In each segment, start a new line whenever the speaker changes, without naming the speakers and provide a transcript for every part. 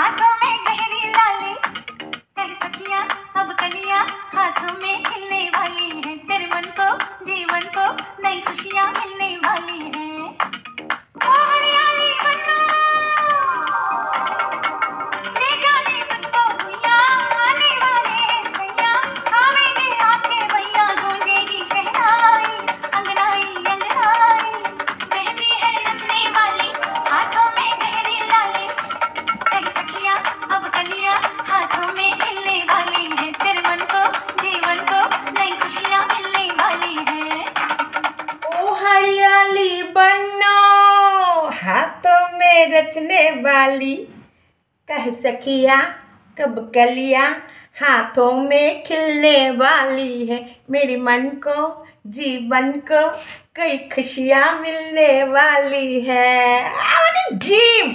हाथों में गहरी लाली, कह सखियां अब कलियां हाथों में खिलने वाली है। तेरे मन को जीवन को नई खुशियां मिलने वाली है। ओ हरियाली बनो, ले जाने मुझको भैया, आने वाले सैया, आवेंगे आपके भैया, गूंजेगी शहनाई अंगनाई अंगनाई। मेहंदी है नचने वाली, हाथों में गहरी लाली, कह सखियां अब कलियां हाथों में खिलने वाली है। तेरे मन को जीवन को नई खुशियां मिलने वाली है।
ओ हरियाली बनो, हाथों में रचने वाली, कह सखिया कब कलियां हाथों में खिलने वाली है। मेरे मन को जीवन को कई खुशियां मिलने वाली है। जिम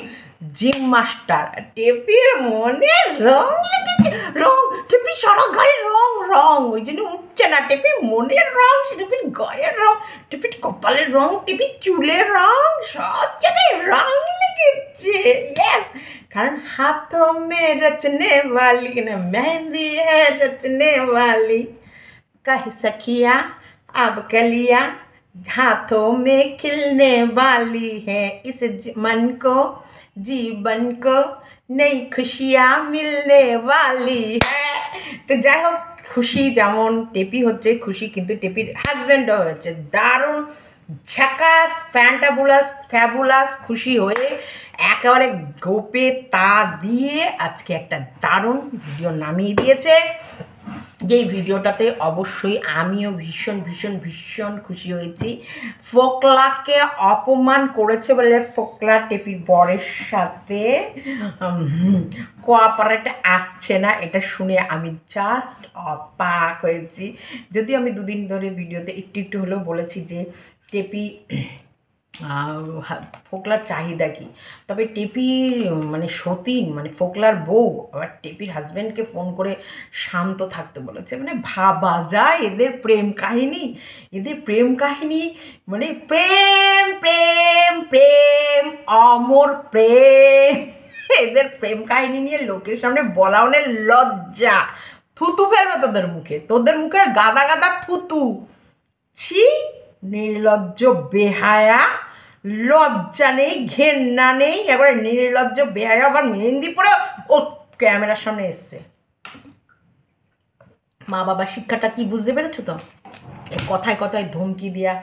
জিম মাস্টার টেপির মনে রং লেগেছে, রং টেপি সারা গায়ে রং রং, ওই জন্য উঠছে না। টেপির মনের রং, টেপির গায়ের রং, টেপির কপালের রং, টেপির চুলের রং, সব জায়গায় রং লেগেছে। यस, कारण हाथों में रचने वाली ना मेहंदी है रचने वाली, कह सखिया अब कलियां हाथों में खिलने वाली है। इस मन को जीवन को नई खुशियां मिलने वाली है। तो যাই হোক, খুশি যেমন টেপি হচ্ছে খুশি, কিন্তু টেপির হাজব্যান্ডও হচ্ছে দারুণ ঝাকাস ফ্যাবুলাস খুশি হয়ে একেবারে গোপে তা দিয়ে আজকে একটা দারুণ ভিডিও নামিয়ে দিয়েছে। এই ভিডিওটাতে অবশ্যই আমিও ভীষণ ভীষণ ভীষণ খুশি হয়েছি। ফোকলাকে অপমান করেছে বলে ফোকলা টেপির বরের সাথে কোঅপারেট আসছে না, এটা শুনে আমি জাস্ট অবাক হয়েছি। যদি আমি দুদিন ধরে ভিডিওতে একটু একটু হলেও বলেছি যে টেপি ফোকলার চাহিদা কী, তবে টেপির মানে সতীন মানে ফোকলার বউ আবার টেপির হাজব্যান্ডকে ফোন করে শান্ত থাকতে বলেছে। মানে ভাবা যায় এদের প্রেম কাহিনী, মানে প্রেম প্রেম প্রেম অমর প্রেম। এদের প্রেম কাহিনী নিয়ে লোকের সামনে বলা অনেক লজ্জা, থুতু ফেলবে তোদের মুখে গাদা গাদা থুতু। ছি, নির্লজ্জ বেহায়া, লজ্জা নেই ঘেন্না নেই, এবার নির্লজ্জ বেহায়া আবার মেহেন্দি পরে ও ক্যামেরার সামনে এসছে। মা বাবার শিক্ষাটা কি বুঝতে পেরেছো তো? কথায় কথায় ধমকি দেয়া,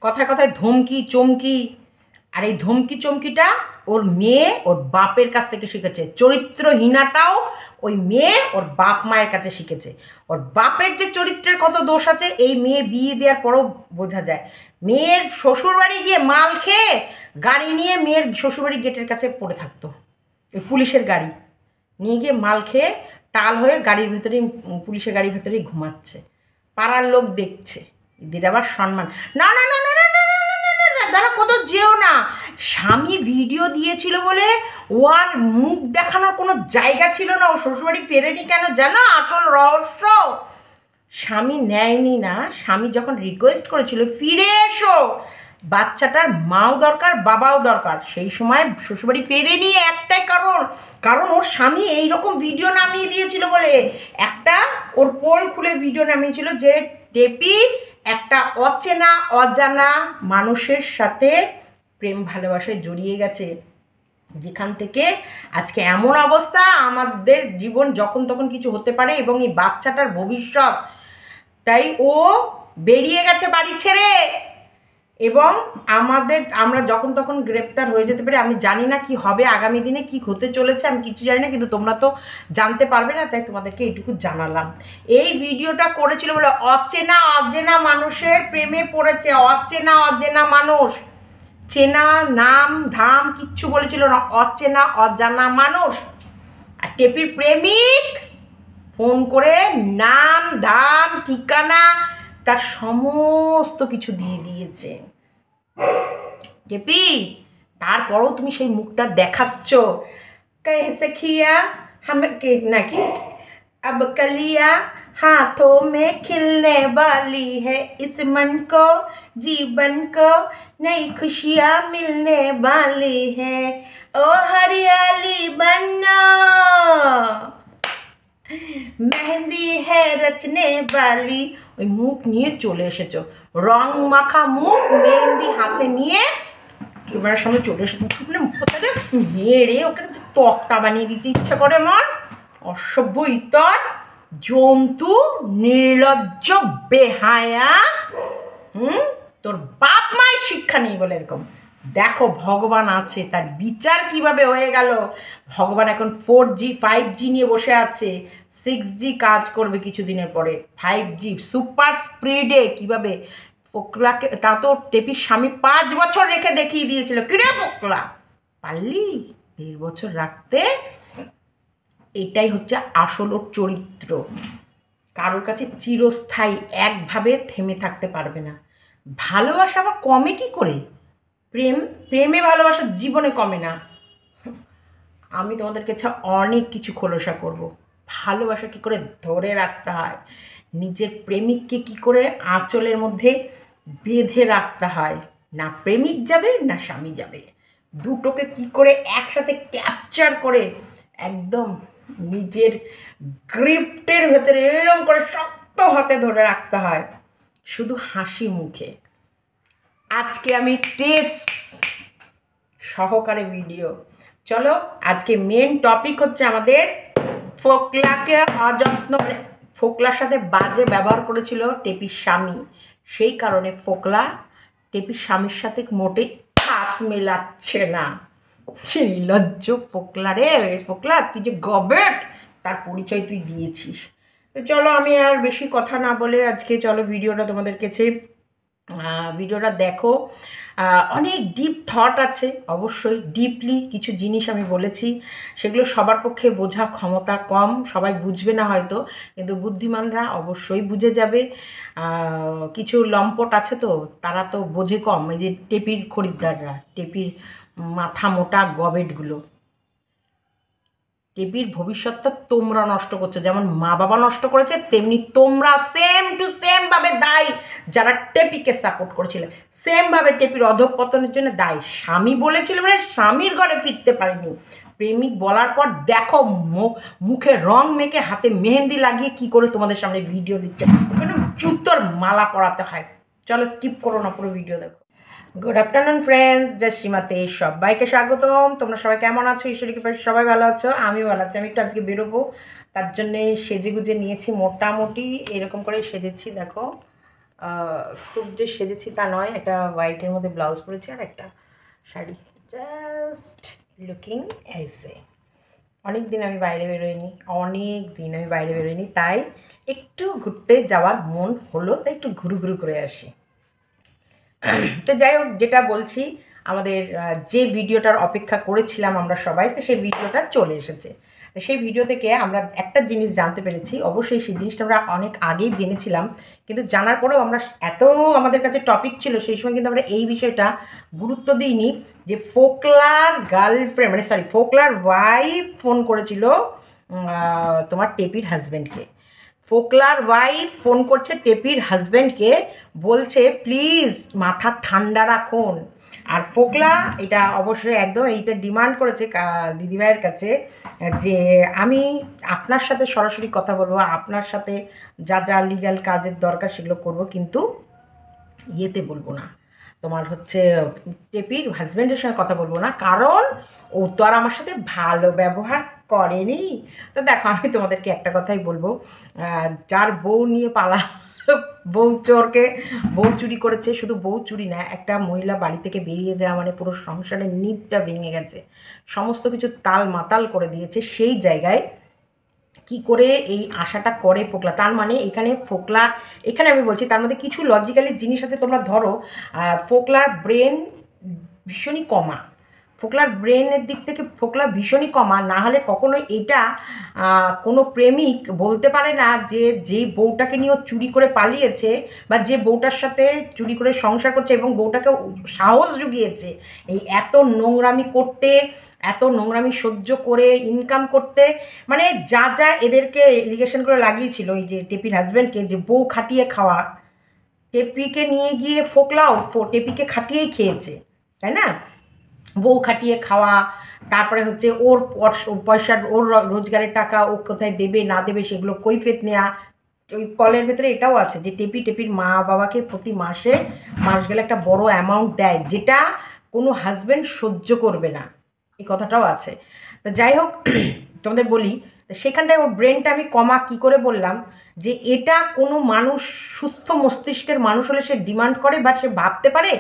কথায় কথায় ধমকি চমকি, আর এই ধমকি চমকিটা ওর মেয়ে ওর বাপের কাছ থেকে শিখেছে। চরিত্রহীনাটাও ওই মেয়ে ওর বাপ মায়ের কাছে শিখেছে। ওর বাপের যে চরিত্রের কত দোষ আছে এই মেয়ে বিয়ে দেওয়ার পরও বোঝা যায়। মেয়ের শ্বশুরবাড়ি গিয়ে মাল খেয়ে গাড়ি নিয়ে মেয়ের শ্বশুরবাড়ি গেটের কাছে পড়ে থাকতো, ওই পুলিশের গাড়ি নিয়ে গিয়ে মাল খেয়ে টাল হয়ে গাড়ির ভেতরেই পুলিশের গাড়ির ভেতরেই ঘুমাচ্ছে। পাড়ার লোক দেখছে, এদের আবার সম্মান। না না না না না না না না না, তারা কত যেও না। স্বামী ভিডিও দিয়েছিল বলে ও আর মুখ দেখানোর কোনো জায়গা ছিল না। ও শ্বশুরবাড়ি ফেরেনি কেন জানো? আসল রহস্য, স্বামী নেয়নি না। স্বামী যখন রিকোয়েস্ট করেছিল ফিরে এসো, বাচ্চাটার মাও দরকার বাবাও দরকার, সেই সময় শ্বশুরবাড়ি ফেরেনি একটাই কারণ ওর স্বামী এইরকম ভিডিও নামিয়ে দিয়েছিল বলে। একটা ওর পোল খুলে ভিডিও নামিয়েছিল যে টেপি একটা অচেনা অজানা মানুষের সাথে প্রেম ভালোবাসায় জড়িয়ে গেছে, যেখান থেকে আজকে এমন অবস্থা। আমাদের জীবন যখন তখন কিছু হতে পারে এবং এই বাচ্চাটার ভবিষ্যৎ, তাই ও বেরিয়ে গেছে বাড়ি ছেড়ে। এবং আমরা যখন তখন গ্রেপ্তার হয়ে যেতে পারি। আমি জানি না কি হবে আগামী দিনে, কি হতে চলেছে আমি কিছু জানি না, কিন্তু তোমরা তো জানতে পারবে না, তাই তোমাদেরকে এইটুকু জানালাম। এই ভিডিওটা করেছিল বলে অচেনা অচেনা মানুষের প্রেমে পড়েছে। অচেনা মানুষ, চেনা নাম ধাম কিচ্ছু বলেছিল না, অচেনা অজানা মানুষ। আর টেপির প্রেমিক ফোন করে নাম ধাম ঠিকানা তার সমস্ত কিছু দিয়ে দিয়েছে। টেপি, তারপরও তুমি সেই মুখটা দেখাচ্ছ। कैसे किया हमें कितना की अब कलियां हाथों में खिलने वाली है, इस मन को जीवन को नई खुशियां मिलने वाली है। ও হরিয়ালি বন্না, মেহেন্দি হে রচনে বালি, ওই মুখ নিয়ে চলে এসেছো, রং মাখা মুখ মেহেন্দি হাতে নিয়ে ক্যামেরার সামনে চলে এসেছো। মানে কোথায় মেরে ওকে তক্তা বানিয়ে দিতে ইচ্ছা করে আমার। অসভ্য ইতর, জন্তু, নির্লজ্জ, বেহায়া। তোর বাপ মায়ের শিক্ষা নেই বলে এরকম। দেখো ভগবান আছে, তার বিচার কিভাবে হয়ে গেল। ভগবান এখন 4G 5G নিয়ে বসে আছে, 6G কাজ করবে কিছুদিনের পরে, 5G সুপার স্পিডে কিভাবে। ফোকলাকে তা তো টেপির স্বামী 5 বছর রেখে দেখিয়ে দিয়েছিল। কিরে ফোকলা, পারলি 1.5 বছর রাখতে? এটাই হচ্ছে আসল ওর চরিত্র। কারোর কাছে চিরস্থায়ী একভাবে থেমে থাকতে পারবে না। ভালোবাসা আবার কমে কি করে? প্রেমে ভালোবাসা জীবনে কমে না। আমি তোমাদের কাছে অনেক কিছু খোলসা করব। ভালোবাসা কী করে ধরে রাখতে হয়, নিজের প্রেমিককে কি করে আঁচলের মধ্যে বেঁধে রাখতে হয়, না প্রেমিক যাবে না স্বামী যাবে, দুটোকে কি করে একসাথে ক্যাপচার করে একদম নিজের গ্রিপ্টের ভেতরে এরকম করে শক্ত হাতে ধরে রাখতে হয়, শুধু হাসি মুখে। আজকে আমি টিপস সহকারে ভিডিও। চলো, আজকে মেন টপিক হচ্ছে আমাদের ফোকলাকে অযত্ন, ফোকলার সাথে বাজে ব্যবহার করেছিল টেপির স্বামী। সেই কারণে ফোকলা টেপির স্বামীর সাথে মোটেই হাত মেলাচ্ছে না। নির্লজ্জ ফোকলা রে, ফোকলা তুই যে গবেট, তার পরিচয় তুই দিয়েছিস। তো চলো, আমি আর বেশি কথা না বলে আজকে চলো ভিডিওটা তোমাদের কাছে, ভিডিওটা দেখো। অনেক ডিপ থট আছে, অবশ্যই ডিপলি কিছু জিনিস আমি বলেছি, সেগুলো সবার পক্ষে বোঝা ক্ষমতা কম, সবাই বুঝবে না হয়তো, কিন্তু বুদ্ধিমানরা অবশ্যই বুঝে যাবে। কিছু লম্পট আছে তো, তারা তো বোঝে কম। এই যে টেপির খরিদ্দাররা, টেপির মাথা মোটা গবেটগুলো, টেপির ভবিষ্যৎটা তোমরা নষ্ট করছো। যেমন মা বাবা নষ্ট করেছে, তেমনি তোমরা সেম টু সেম ভাবে দায়ী। যারা টেপিকে সাপোর্ট করেছিল সেমভাবে টেপির অধঃপতনের জন্য দায়ী। স্বামী বলেছিল মানে স্বামীর ঘরে ফিরতে পারেনি। প্রেমিক বলার পর দেখো মুখে রং মেখে হাতে মেহেন্দি লাগিয়ে কি করে তোমাদের সামনে ভিডিও দিচ্ছে, ওখানে জুতোর মালা পরাতে হয়। চলো স্কিপ করো না, পুরো ভিডিও দেখো। গুড আফটারনুন ফ্রেন্ডস, জাস্ট সীমাতে সবাইকে স্বাগতম। তোমরা সবাই কেমন আছো? ঈশ্বরী কৃপায় সবাই ভালো আছো, আমিও ভালো আছি। আমি একটু আজকে বেরোবো, তার জন্যে সেজে গুজে নিয়েছি, মোটামুটি এরকম করে সেজেছি। দেখো খুব যে সেজেছি তা নয়, একটা হোয়াইটের মধ্যে ব্লাউজ পরেছি আর একটা শাড়ি, জাস্ট লুকিং এসে। অনেক দিন আমি বাইরে বেরোইনি, তাই একটু ঘুরতে যাওয়ার মন হলো, তাই একটু ঘুরু ঘুরু করে আসি। তো যাই হোক, যেটা বলছি, আমাদের যে ভিডিওটার অপেক্ষা করেছিলাম আমরা সবাই, তো সেই ভিডিওটা চলে এসেছে। তো সেই ভিডিও থেকে আমরা একটা জিনিস জানতে পেরেছি। অবশ্যই সেই জিনিসটা আমরা অনেক আগেই জেনেছিলাম, কিন্তু জানার পরেও আমরা এত আমাদের কাছে টপিক ছিল সেই সময়, কিন্তু আমরা এই বিষয়টা গুরুত্ব দিইনি যে ফোকলার গার্লফ্রেন্ড, মানে সরি ফোকলার ওয়াইফ ফোন করেছিল তোমার টেপির হাজব্যান্ডকে। ফোকলার ওয়াইফ ফোন করছে টেপির হাজব্যান্ডকে, বলছে প্লিজ মাথা ঠান্ডা রাখুন। আর ফোকলা এটা অবশ্যই একদম এইটা ডিমান্ড করেছে দিদিভাইয়ের কাছে যে আমি আপনার সাথে সরাসরি কথা বলবো, আপনার সাথে যা যা লিগ্যাল কাজের দরকার সেগুলো করব, কিন্তু ইয়েতে বলবো না, তোমার হচ্ছে টেপির হাজব্যান্ডের সঙ্গে কথা বলবো না, কারণ ও তো আর আমার সাথে ভালো ব্যবহার করেনি। তো দেখো, আমি তোমাদেরকে একটা কথাই বলবো, যার বউ নিয়ে পালা, বউ চুরি করেছে, শুধু বউ চুরি না, একটা মহিলা বাড়ি থেকে বেরিয়ে যাওয়া মানে পুরো সংসারের নিবটা ভেঙে গেছে, সমস্ত কিছু তাল মাতাল করে দিয়েছে। সেই জায়গায় কি করে এই আশাটা করে ফোকলা, তার মানে এখানে আমি বলছি তার মধ্যে কিছু লজিক্যালি জিনিস আছে। তোমরা ধরো ফোকলার ব্রেন ভীষণই কমা, ফোকলার ব্রেনের দিক থেকে ফোকলা ভীষণই কমা, না হলে কখনোই এটা কোনো প্রেমিক বলতে পারে না যে যেই বউটাকে নিয়ে চুরি করে পালিয়েছে, বা যে বউটার সাথে চুরি করে সংসার করছে এবং বউটাকে সাহস জুগিয়েছে এই এত নোংরামি করতে, এত নোংরামি সহ্য করে ইনকাম করতে, মানে যা যা এদেরকে এলিগেশন করে লাগিয়েছিল এই যে টেপির হাজব্যান্ডকে, যে বউ খাটিয়ে খাওয়া, টেপিকে নিয়ে গিয়ে ফোকলাও টেপিকে খাটিয়েই খেয়েছে, তাই না? বউ খাটিয়ে খাওয়া, তারপরে হচ্ছে ওর পয়সার ওর রোজগারের টাকা ও কোথায় দেবে না দেবে সেগুলো কৈফিয়ত নেওয়া। ওই কলের ভেতরে এটাও আছে যে টেপির মা বাবাকে প্রতি মাসে মাস গেলে একটা বড় অ্যামাউন্ট দেয়, যেটা কোনো হাজব্যান্ড সহ্য করবে না, এই কথাটাও আছে। তো যাই হোক, তোমাদের বলি, সেখানটায় ওর ব্রেনটা আমি কমা কি করে বললাম যে এটা কোনো মানুষ, সুস্থ মস্তিষ্কের মানুষ হলে সে ডিমান্ড করে বা সে ভাবতে পারে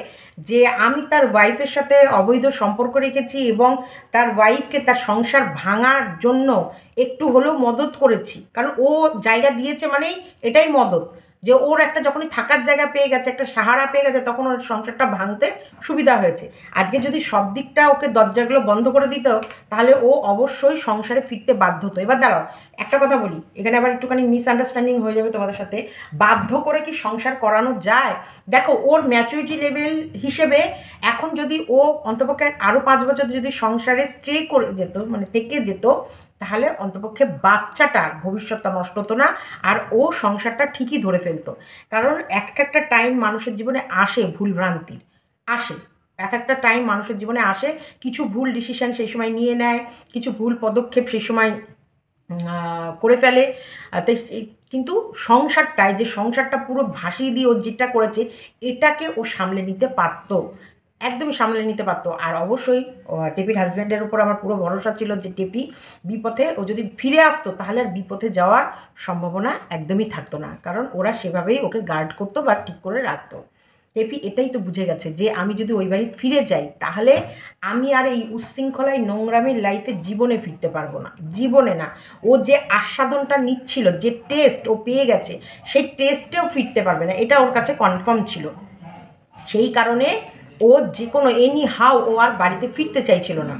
যে আমি তার ওয়াইফের সাথে অবৈধ সম্পর্ক রেখেছি এবং তার ওয়াইফকে তার সংসার ভাঙার জন্য একটু হলেও মদত করেছি, কারণ ও জায়গা দিয়েছে মানেই এটাই মদত, যে ওর একটা যখনই থাকার জায়গা পেয়ে গেছে, একটা সাহারা পেয়ে গেছে, তখন ওর সংসারটা ভাঙতে সুবিধা হয়েছে। আজকে যদি সব দিকটা ওকে দরজাগুলো বন্ধ করে দিত, তাহলে ও অবশ্যই সংসারে ফিরতে বাধ্য হতো। এবার দাঁড়াও, একটা কথা বলি, এখানে আবার একটুখানি মিসআন্ডারস্ট্যান্ডিং হয়ে যাবে তোমাদের সাথে। বাধ্য করে কি সংসার করানো যায়? দেখো, ওর ম্যাচুরিটি লেভেল হিসেবে এখন যদি ও অন্তপক্ষে আরও 5 বছর যদি সংসারে স্টে করে যেত, মানে থেকে যেত, তাহলে অন্তপক্ষে বাচ্চাটার ভবিষ্যৎটা নষ্ট হতো না, আর ও সংসারটা ঠিকই ধরে ফেলতো। কারণ একটা টাইম মানুষের জীবনে আসে, ভুল ভ্রান্তির আসে, একটা টাইম মানুষের জীবনে আসে, কিছু ভুল ডিসিশন সেই সময় নিয়ে নেয়, কিছু ভুল পদক্ষেপ সেই সময় করে ফেলে। কিন্তু সংসারটায়, যে সংসারটা পুরো ভাসিয়ে দিয়ে ও যেটা করেছে, এটাকে ও সামলে নিতে পারতো, একদমই সামলে নিতে পারতো। আর অবশ্যই টেপির হাজব্যান্ডের উপর আমার পুরো ভরসা ছিল যে টেপি বিপথে, ও যদি ফিরে আসতো তাহলে আর বিপথে যাওয়ার সম্ভাবনা একদমই থাকতো না, কারণ ওরা সেভাবেই ওকে গার্ড করতো বা ঠিক করে রাখতো। টেপি এটাই তো বুঝে গেছে যে আমি যদি ওই বাড়ি ফিরে যাই, তাহলে আমি আর এই উচ্ছৃঙ্খলায় নোংরামের লাইফে জীবনে ফিরতে পারবো না, জীবনে না। ও যে আস্বাদনটা নিচ্ছিল, যে টেস্ট ও পেয়ে গেছে, সেই টেস্টেও ফিরতে পারবে না, এটা ওর কাছে কনফার্ম ছিল। সেই কারণে ও যে কোনো এনি হাউ ও আর বাড়িতে ফিরতে চাইছিল না,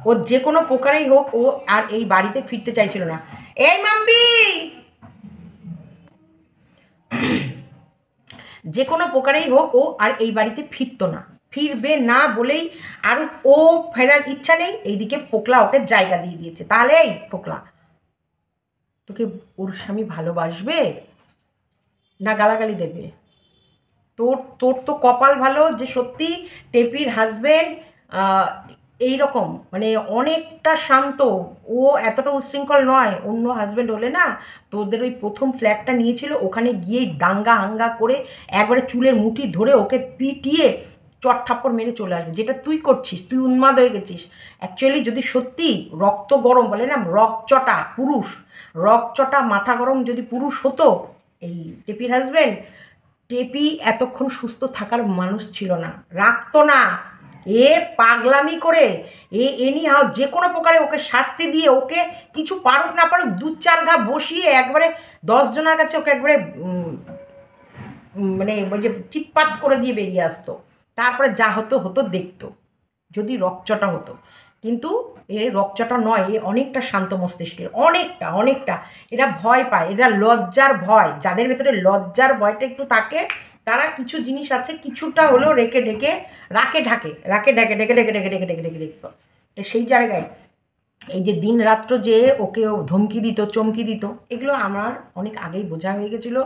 ও যে কোনো প্রকারেই হোক ও আর এই বাড়িতে ফিরতে চাইছিল না। এই মাম্পি, যে কোনো প্রকারেই হোক ও আর এই বাড়িতে ফিরতো না, ফিরবে না বলেই আর ও ফেরার ইচ্ছা নেই। এইদিকে ফোকলা ওকে জায়গা দিয়ে দিয়েছে। তাহলে এই ফোকলা, তোকে ওর স্বামী ভালোবাসবে না গালাগালি দেবে? তোর তোর তো কপাল ভালো যে সত্যি টেপির হাজব্যান্ড এই রকম, মানে অনেকটা শান্ত, ও এতটা উচ্ছৃঙ্খল নয়। অন্য হাজব্যান্ড হলে না, তোদের ওই প্রথম ফ্ল্যাটটা নিয়েছিল, ওখানে গিয়েই দাঙ্গা হাঙ্গা করে একবারে চুলের মুঠি ধরে ওকে পিটিয়ে চটথাপ্পড় মেরে চলে আসবে, যেটা তুই করছিস। তুই উন্মাদ হয়ে গেছিস। অ্যাকচুয়ালি যদি সত্যি রক্ত গরম, বলে না রকচটা পুরুষ, রকচটা মাথা গরম যদি পুরুষ হতো এই টেপির হাজব্যান্ড, টেপি এতক্ষণ সুস্থ থাকার মানুষ ছিল না, রাখতো না। এ পাগলামি করে, এনি হাও যে কোনো প্রকারে ওকে শাস্তি দিয়ে, ওকে কিছু পারুক না পারুক 2-4 ঘা বসিয়ে একবারে 10 জনের কাছে ওকে একবারে মানে ওই যে চিৎপাত করে দিয়ে বেরিয়ে আসতো। তারপরে যা হতো হতো দেখতো, যদি রকচটা হতো। কিন্তু এ রকচটা নয়, এ অনেকটা শান্ত মস্তিষ্কের, অনেকটা অনেকটা। এরা ভয় পায়, এরা লজ্জার ভয়, যাদের ভেতরে লজ্জার ভয়টা একটু থাকে, তারা কিছু জিনিস আছে কিছুটা হলেও রেখে ঢেকে রাখে ঢেকে সেই জায়গায় এই যে দিন রাত্র যে ওকে ধমকি দিত, চমকি দিত, এগুলো আমার অনেক আগেই বোঝা হয়ে গেছিলো।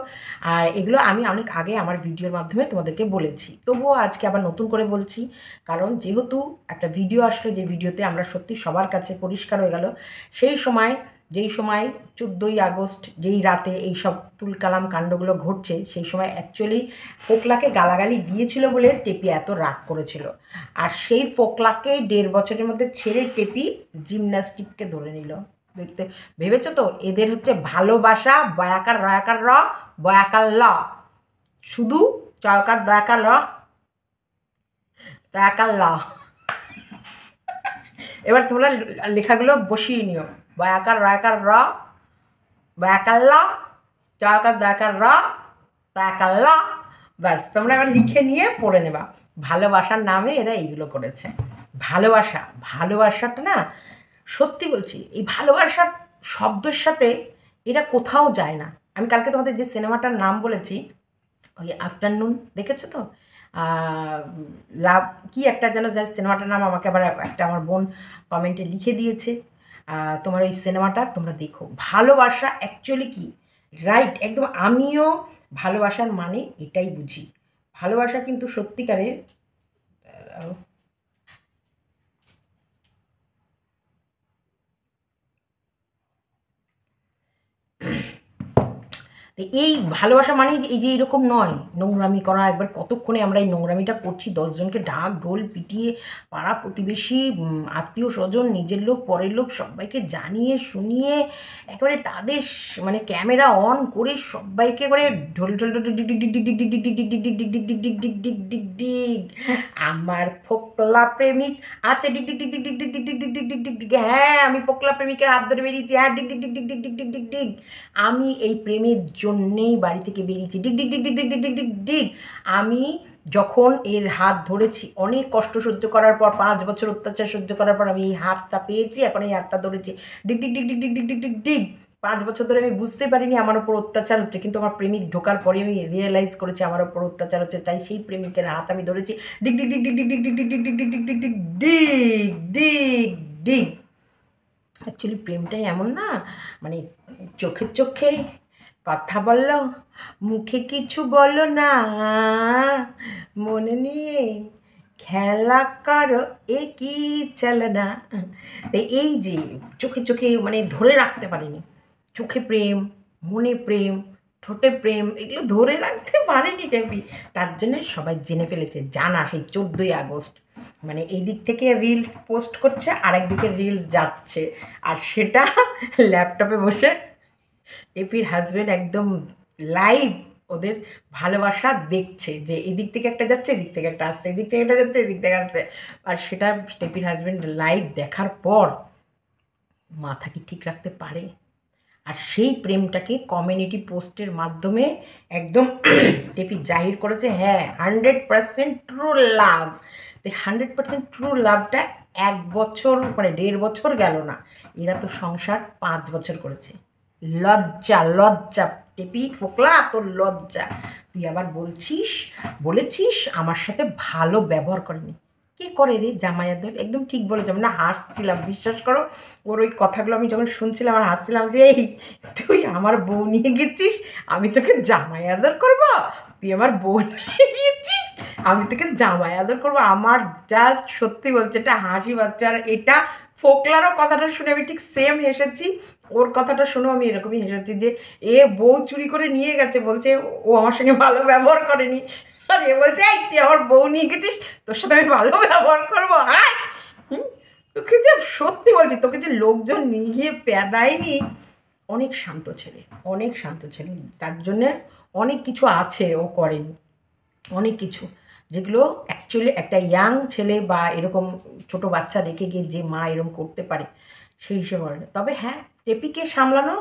আর এগুলো আমি অনেক আগে আমার ভিডিওর মাধ্যমে তোমাদেরকে বলেছি, তবুও আজকে আবার নতুন করে বলছি। কারণ যেহেতু একটা ভিডিও আসলো, যে ভিডিওতে আমরা সত্যি সবার কাছে পরিষ্কার হয়ে গেল, সেই সময় যেই সময় 14ই আগস্ট যেই রাতে এই সব তুলকালাম কাণ্ডগুলো ঘটছে, সেই সময় অ্যাকচুয়ালি ফোকলাকে গালাগালি দিয়েছিল বলে টেপি এত রাগ করেছিল। আর সেই ফোকলাকে 1.5 বছরের মধ্যে ছেড়ে টেপি জিমন্যাস্টিককে ধরে নিল। দেখতে ভেবেছো তো, এদের হচ্ছে ভালোবাসা বয়াকার রয়াকার র বয়াকার ল, শুধু চয়কার দয়াকার ল দয়াকার ল। এবার তোমরা লেখাগুলো বসিয়ে নিও, বয়াকার রয়াকার র বয়াকার ল চয়কার দয়াকার র দয়াকার ল। ব্যাস, তোমরা এবার লিখে নিয়ে পড়ে নেবা। ভালোবাসার নামে এরা এইগুলো করেছে। ভালোবাসাটা না, সত্যি বলছি, এই ভালোবাসার শব্দের সাথে এরা কোথাও যায় না। আমি কালকে তোমাদের যে সিনেমাটার নাম বলেছি, ওই আফটারনুন, দেখেছো তো? লাভ কি একটা যেন, যার সিনেমাটার নাম আমাকে আবার একটা আমার বোন কমেন্টে লিখে দিয়েছে। তোমার এই সিনেমাটা তোমরা দেখো। ভালোবাসা অ্যাকচুয়ালি কি, রাইট, একদম আমিও ভালোবাসার মানে এটাই বুঝি। ভালোবাসা কিন্তু সত্যিকারের তো এই ভালোবাসা মানে এই যে এরকম নয়, নোংরামি করা। একবার কতক্ষণে আমরা এই নোংরামিটা করছি, 10 জনকে ঢাক ঢোল পিটিয়ে পাড়া প্রতিবেশী, আত্মীয় স্বজন, নিজের লোক পরের লোক সবাইকে জানিয়ে শুনিয়ে একেবারে তাদের মানে ক্যামেরা অন করে সবাইকে একেবারে ঢোল ঢোল ঢোল ডিগ ডিগ ডিগ ডিগ ডিগ ডিগ ডিগ ডিগ ডিগ ডিগ ডিগ ডিগ ডিগ ডিগ ডিগ ডিগ আমার ফোকলা প্রেমিক আছে ডিগ ডিগ ডিগ ডিগ ডিগ ডিগ ডিগ ডিগ ডিগ ডিগ ডিগ ডিগ। হ্যাঁ, আমি ফোকলা প্রেমিকের হাত ধরে বেরিয়েছি। হ্যাঁ, ডিগ ডিগ ডিগ ডিগ ডিগ ডিগ ডিগ ডিগ ডিগ। আমি এই প্রেমের জন্যেই বাড়ি থেকে বেরিয়েছি। ডিগ ডিগ ডিগ ডিগ ডিগ ডিগ ডিগ ডিগ ডিগ। আমি যখন এর হাত ধরেছি, অনেক কষ্ট সহ্য করার পর, 5 বছর অত্যাচার সহ্য করার পর আমি এই হাতটা পেয়েছি, এখন এই হাতটা ধরেছি। ডিগ ডিগ ডিগ ডিগ ডিগ ডিগ ডিগ ডিগ ডিগ। 5 বছর ধরে আমি বুঝতে পারিনি আমার ওপর অত্যাচার হচ্ছে, কিন্তু আমার প্রেমিক ঢোকার পরে আমি রিয়েলাইজ করেছি আমার ওপর অত্যাচার হচ্ছে, তাই সেই প্রেমিকের হাত আমি ধরেছি। ডিগ ডিগ ডিগ ডিগ ডিগ ডিগ ডিগ ডিগ ডিগ ডিগ ডিগ ডিগ ডিগ ডিগ ডিগ ডিগ। অ্যাকচুয়ালি প্রেমটাই এমন না, মানে চোখে চোখে কথা বললো, মুখে কিছু বলো না, মনে নিয়ে খেলা করো এ কি চলে না। এই যে চোখে চোখে মানে ধরে রাখতে পারিনি, চোখে প্রেম, মনে প্রেম, ঠোঁটে প্রেম, এগুলো ধরে রাখতে পারেনি টেপি। তার জন্য সবাই জেনে ফেলেছে, জানা সেই 14ই আগস্ট। মানে এই দিক থেকে রিলস পোস্ট করছে, আর একদিকে রিলস যাচ্ছে, আর সেটা ল্যাপটপে বসে টেপির হাজব্যান্ড একদম লাইভ ওদের ভালোবাসা দেখছে, যে এদিক থেকে একটা যাচ্ছে, এদিক থেকে একটা আসছে, এদিক থেকে একটা যাচ্ছে, এদিক থেকে আসছে। আর সেটা টেপির হাজব্যান্ড লাইভ দেখার পর মাথা কি ঠিক রাখতে পারে? আর সেই প্রেমটাকে কমিউনিটি পোস্টের মাধ্যমে একদম টেপি জাহির করেছে। হ্যাঁ, 100% ট্রু লাভ। তো 100% ট্রু লাভটা 1 বছর মানে 1.5 বছর গেল না, এরা তো সংসার 5 বছর করেছে। লজ্জা লজ্জা টেপি, ফোকলা তোর লজ্জা। তুই আবার বলেছিস আমার সাথে ভালো ব্যবহার করেনি। কে করে রে জামাইয়াদের? একদম ঠিক বলেছে। আমরা হাসছিলাম, বিশ্বাস করো, ওর ওই কথাগুলো আমি যখন শুনছিলাম আর হাসছিলাম যে এই তুই আমার বউ নিয়ে গেছিস, আমি তোকে জামাই আদর করবো? তুই আমার বউ নিয়ে গিয়েছিস, আমি তোকে জামাই আদর করবো? আমার জাস্ট সত্যি বলছে এটা হাসি পাচ্ছে। আর এটা ফোকলারও কথাটা শুনে আমি ঠিক সেম হেসেছি, ওর কথাটা শুনেও আমি এরকমই হেসেছি যে এ বউ চুরি করে নিয়ে গেছে, বলছে ও আমার সঙ্গে ভালো ব্যবহার করেনি, আর এ বলছে এই তুই আমার বউ নিয়ে গেছিস, তোর সাথে আমি ভালো ব্যবহার করবো? আয়, তোকে যে সত্যি বলছি, তোকে যে লোকজন নিয়ে গিয়ে পেদায়নি। অনেক শান্ত ছেলে, অনেক শান্ত ছেলে, তার জন্যে অনেক কিছু আছে ও করেনি, অনেক কিছু যেগুলো অ্যাকচুয়ালি একটা ইয়াং ছেলে বা এরকম ছোট বাচ্চা রেখে গিয়ে যে মা এরকম করতে পারে সেই হিসেবে করে। তবে হ্যাঁ, টেপিকে সামলানো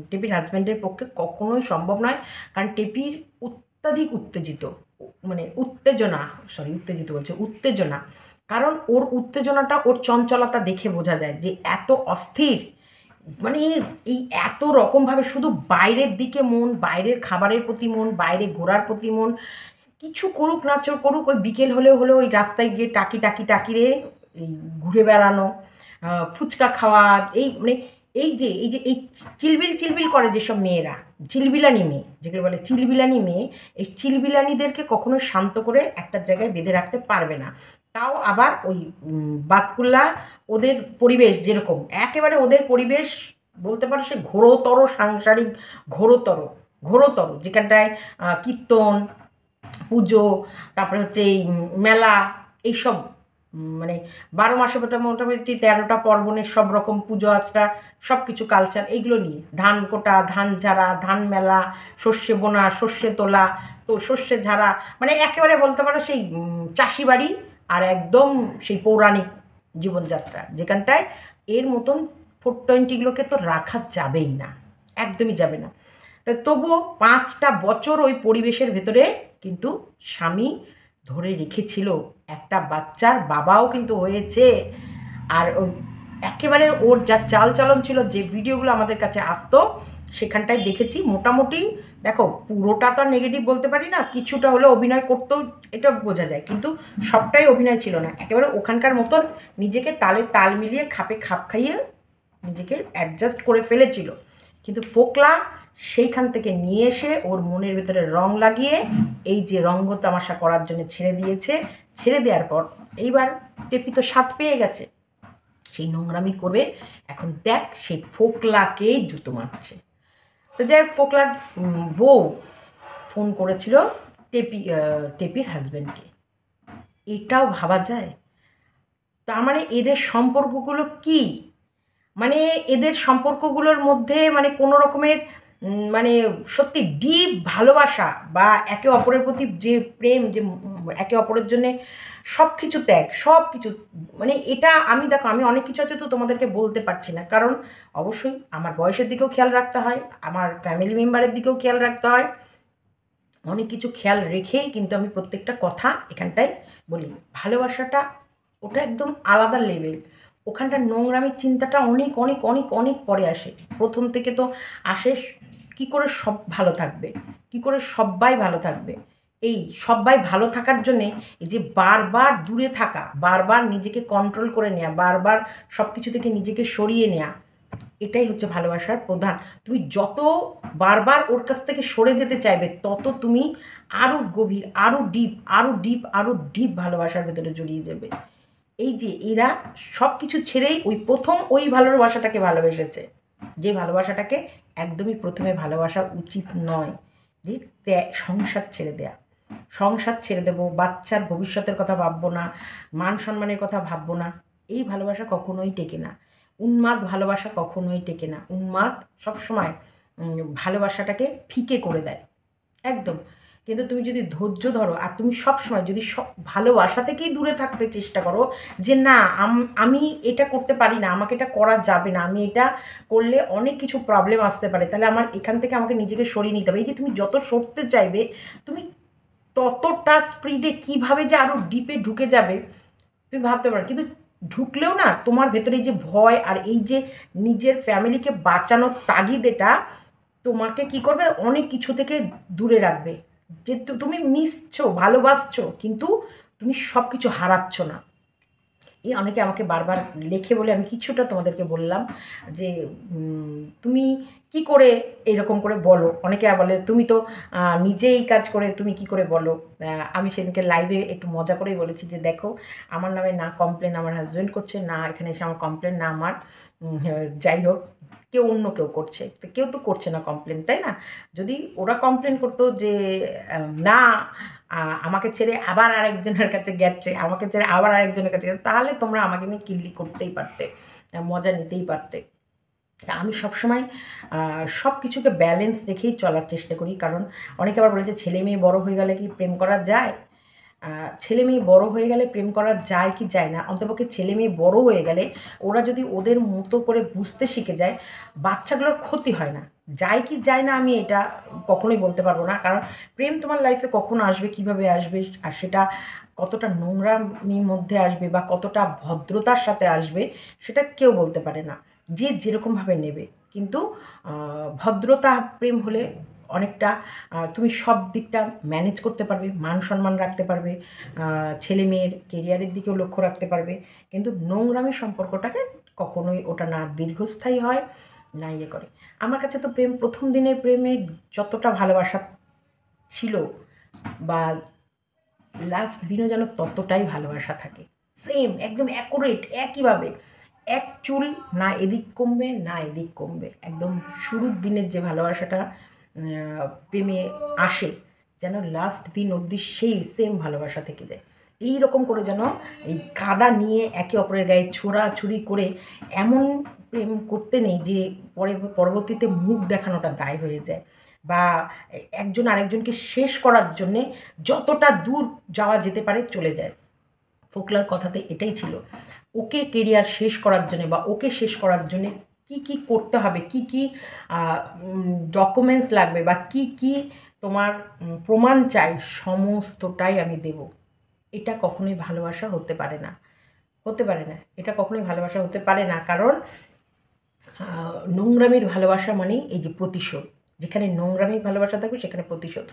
টেপির হাজব্যান্ডের পক্ষে কখনোই সম্ভব নয়, কারণ টেপির অত্যাধিক উত্তেজিত, মানে উত্তেজনা। কারণ ওর উত্তেজনাটা, ওর চঞ্চলতা দেখে বোঝা যায় যে এত অস্থির, মানে এই এত রকমভাবে শুধু বাইরের দিকে মন, বাইরের খাবারের প্রতি মন, বাইরে ঘোরার প্রতি মন, কিছু করুক না করুক, ওই বিকেল হলেও ওই রাস্তায় গিয়ে টাকি রে এই ঘুরে বেড়ানো, ফুচকা খাওয়া, এই মানে এই চিলবিল করে যেসব মেয়েরা, চিলবিলানি মেয়ে যেগুলো বলে চিলবিলানি মেয়ে, এই চিলবিলানিদেরকে কখনো শান্ত করে একটা জায়গায় বেঁধে রাখতে পারবে না। তাও আবার ওই বাতকুল্লা ওদের পরিবেশ যেরকম, একেবারে ওদের পরিবেশ বলতে পারো সে ঘোরতর সাংসারিক, ঘোরতর যেখানটায় কীর্তন, পুজো, তারপরে হচ্ছে এই মেলা, এইসব মানে 12 মাসে মোটামুটি 13টা পার্বণের সব রকম পুজো আচরা, সব কিছু কালচার, এইগুলো নিয়ে ধান কোটা, ধান ঝাড়া, ধান মেলা, শস্যে বোনা, শস্যে তোলা, তো শস্যে ঝাড়া, মানে একেবারে বলতে পারো সেই চাষি বাড়ি আর একদম সেই পৌরাণিক জীবনযাত্রা, যেখানটায় এর মতন 420গুলোকে তো রাখা যাবেই না, একদমই যাবে না। তবুও 5টা বছর ওই পরিবেশের ভেতরে কিন্তু স্বামী ধরে রেখেছিল, একটা বাচ্চার বাবাও কিন্তু হয়েছে। আর ওই একেবারে ওর যা চালচলন ছিল, যে ভিডিওগুলো আমাদের কাছে আসতো সেখানটায় দেখেছি, মোটামুটি দেখো পুরোটা তো নেগেটিভ বলতে পারি না, কিছুটা হলে অভিনয় করতেও এটা বোঝা যায়, কিন্তু সবটাই অভিনয় ছিল না, একেবারে ওখানকার মতন নিজেকে তালে তাল মিলিয়ে খাপে খাপ খাইয়ে নিজেকে অ্যাডজাস্ট করে ফেলেছিল। কিন্তু ফোকলা সেইখান থেকে নিয়ে এসে ওর মনের ভেতরে রং লাগিয়ে এই যে রঙ্গ তামাশা করার জন্য ছেড়ে দিয়েছে। ছেড়ে দেওয়ার পর এইবার টেপি তো স্বাদ পেয়ে গেছে, সেই নোংরামি করবে। এখন দেখ সেই ফোকলাকেই জুতো মারছে। তো যাই হোক, ফোকলার বউ ফোন করেছিল টেপির হাজব্যান্ডকে। এটাও ভাবা যায়? তার মানে এদের সম্পর্কগুলো কি? মানে এদের সম্পর্কগুলোর মধ্যে মানে কোনো রকমের মানে সত্যি ডিপ ভালোবাসা বা একে অপরের প্রতি যে প্রেম, যে একে অপরের জন্যে সব কিছু ত্যাগ, সব কিছু, মানে এটা আমি দেখো, আমি অনেক কিছু আছে তো তোমাদেরকে বলতে পারছি না, কারণ অবশ্যই আমার বয়সের দিকেও খেয়াল রাখতে হয়, আমার ফ্যামিলি মেম্বারের দিকেও খেয়াল রাখতে হয়, অনেক কিছু খেয়াল রেখেই কিন্তু আমি প্রত্যেকটা কথা এখানটায় বলি। ভালোবাসাটা ওটা একদম আলাদা লেভেল। ওখানটা নোংরামির চিন্তাটা অনেক অনেক অনেক অনেক পরে আসে। প্রথম থেকে তো আসে কী করে সব ভালো থাকবে, কী করে সব্বাই ভালো থাকবে। এই সব্বাই ভালো থাকার জন্যে এই যে বারবার দূরে থাকা, বারবার নিজেকে কন্ট্রোল করে নেওয়া, বারবার সব কিছু থেকে নিজেকে সরিয়ে নেওয়া, এটাই হচ্ছে ভালোবাসার প্রধান। তুমি যত বারবার ওর কাছ থেকে সরে যেতে চাইবে, তত তুমি আরও গভীর, আরও ডিপ, আরও ডিপ, আরও ডিপ ভালোবাসার ভেতরে জড়িয়ে যাবে। এই যে এরা সব কিছু ছেড়েই ওই প্রথম ওই ভালোবাসাটাকে ভালোবেসেছে, যে ভালোবাসাটাকে একদমই প্রথমে ভালোবাসা উচিত নয়, যে সংসার ছেড়ে দেয়া। সংসার ছেড়ে দেবো, বাচ্চার ভবিষ্যতের কথা ভাববো না, মান সম্মানের কথা ভাববো না, এই ভালোবাসা কখনোই টেকে না। উন্মাদ ভালোবাসা কখনোই টেকে না। উন্মাদ সবসময় ভালোবাসাটাকে ফিকে করে দেয় একদম। কিন্তু তুমি যদি ধৈর্য ধরো আর তুমি সবসময় যদি সব ভালোবাসা থেকেই দূরে থাকতে চেষ্টা করো, যে না আমি এটা করতে পারি না, আমাকে এটা করা যাবে না, আমি এটা করলে অনেক কিছু প্রবলেম আসতে পারে, তাহলে আমার এখান থেকে আমাকে নিজেকে সরিয়ে নিতে হবে। এই যে তুমি যত সরতে চাইবে, তুমি ততটা স্পিডে কীভাবে যে আরও ডিপে ঢুকে যাবে তুমি ভাবতে পারো। কিন্তু ঢুকলেও না, তোমার ভেতরে এই যে ভয় আর এই যে নিজের ফ্যামিলিকে বাঁচানোর তাগিদ, এটা তোমাকে কি করবে, অনেক কিছু থেকে দূরে রাখবে। যে তুমি মিশছো, ভালোবাসছো, কিন্তু তুমি সব কিছু হারাচ্ছ না। এই অনেকে আমাকে বারবার লেখে বলে আমি কিছুটা তোমাদেরকে বললাম যে তুমি কি করে এরকম করে বলো। অনেকে বলে তুমি তো নিজেই কাজ করে তুমি কি করে বলো। আমি সেদিনকে লাইভে একটু মজা করেই বলেছি যে দেখো, আমার নামে না কমপ্লেন আমার হাজব্যান্ড করছে, না এখানে এসে আমার কমপ্লেন, না আমার যাই হোক কেউ অন্য কেউ করছে, তো কেউ তো করছে না কমপ্লেন, তাই না? যদি ওরা কমপ্লেন করতো যে না আমাকে ছেড়ে আবার আরেকজনের কাছে গেছে, আমাকে ছেড়ে আবার আরেকজনের কাছে গেছে, তাহলে তোমরা আমাকে নিয়ে কিল্লি করতেই পারতে, মজা নিতেই পারতে। তা আমি সবসময় সব কিছুকে ব্যালেন্স রেখেই চলার চেষ্টা করি। কারণ অনেকে আবার বলে যে ছেলে মেয়ে বড়ো হয়ে গেলে কি প্রেম করা যায়? ছেলে মেয়ে বড়ো হয়ে গেলে প্রেম করা যায় কি যায় না, অন্তপক্ষে ছেলে মেয়ে বড় হয়ে গেলে ওরা যদি ওদের মতো করে বুঝতে শিখে যায়, বাচ্চাগুলোর ক্ষতি হয় না। যায় কি যায় না আমি এটা কখনোই বলতে পারবো না, কারণ প্রেম তোমার লাইফে কখন আসবে, কিভাবে আসবে, আর সেটা কতটা নোংরামির মধ্যে আসবে বা কতটা ভদ্রতার সাথে আসবে, সেটা কেউ বলতে পারে না, যে যেরকমভাবে নেবে। কিন্তু ভদ্রতা প্রেম হলে অনেকটা তুমি সব দিকটা ম্যানেজ করতে পারবে, মান সম্মান রাখতে পারবে, ছেলে মেয়ের কেরিয়ারের দিকেও লক্ষ্য রাখতে পারবে। কিন্তু নোংরামি সম্পর্কটাকে কখনোই ওটা না দীর্ঘস্থায়ী হয়, না ইয়ে করে। আমার কাছে তো প্রেম, প্রথম দিনের প্রেমে যতটা ভালোবাসা ছিল বা লাস্ট দিনও যেন ততটাই ভালোবাসা থাকে, সেম একদম অ্যাকুরেট, একইভাবে এক চুল না এদিক কমবে না এদিক কমবে। একদম শুরুর দিনের যে ভালোবাসাটা প্রেমে আসে, যেন লাস্ট দিন অবধি সেই সেম ভালোবাসা থেকে যায়। এই রকম করে যেন এই কাদা নিয়ে একে অপরের গায়ে ছোড়াছুড়ি করে এমন প্রেম করতে নেই যে পরবর্তীতে মুখ দেখানোটা দায় হয়ে যায়, বা একজন আরেকজনকে শেষ করার জন্যে যতটা দূর যাওয়া যেতে পারে চলে যায়। ফোকলার কথাতে এটাই ছিল, ওকে কেরিয়ার শেষ করার জন্যে বা ওকে শেষ করার জন্যে কি কি করতে হবে, কি কি ডকুমেন্টস লাগবে বা কি কি তোমার প্রমাণ চাই, সমস্তটাই আমি দেব। এটা কখনোই ভালোবাসা হতে পারে না, হতে পারে না, এটা কখনোই ভালোবাসা হতে পারে না। কারণ নোংরামির ভালোবাসা মানেই এই যে প্রতিশোধ। যেখানে নোংরামির ভালোবাসা থাকবে সেখানে প্রতিশোধ।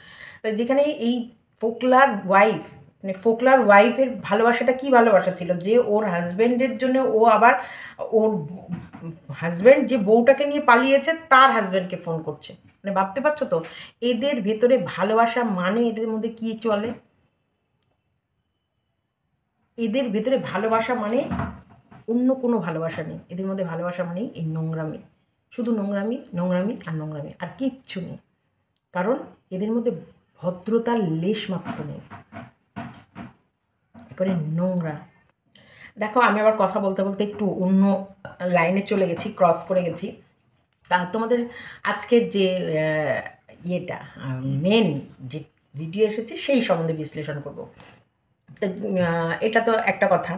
তো যেখানে এই ফোকলার ওয়াইফ, মানে ফোকলার ওয়াইফের ভালোবাসাটা কী ভালোবাসা ছিল, যে ওর হাজব্যান্ডের জন্য ও আবার ওর হাজব্যান্ড যে বউটাকে নিয়ে পালিয়েছে তার হাজব্যান্ডকে ফোন করছে। মানে ভাবতে পারছো তো এদের ভেতরে ভালোবাসা মানে এদের মধ্যে কী চলে। এদের ভেতরে ভালোবাসা মানে অন্য কোনো ভালোবাসা নেই, এদের মধ্যে ভালোবাসা মানেই এই নোংরামি। শুধু নোংরামি নোংরামি আর নোংরামি, আর কিচ্ছু নেই। কারণ এদের মধ্যে ভদ্রতার লেশ মাত্র নেই, একেবারে নোংরা। দেখো আমি আবার কথা বলতে বলতে একটু অন্য লাইনে চলে গেছি, ক্রস করে গেছি। তা তোমাদের আজকের যে ইয়েটা মেন যে ভিডিও এসেছে সেই সম্বন্ধে বিশ্লেষণ করব। এটা তো একটা কথা।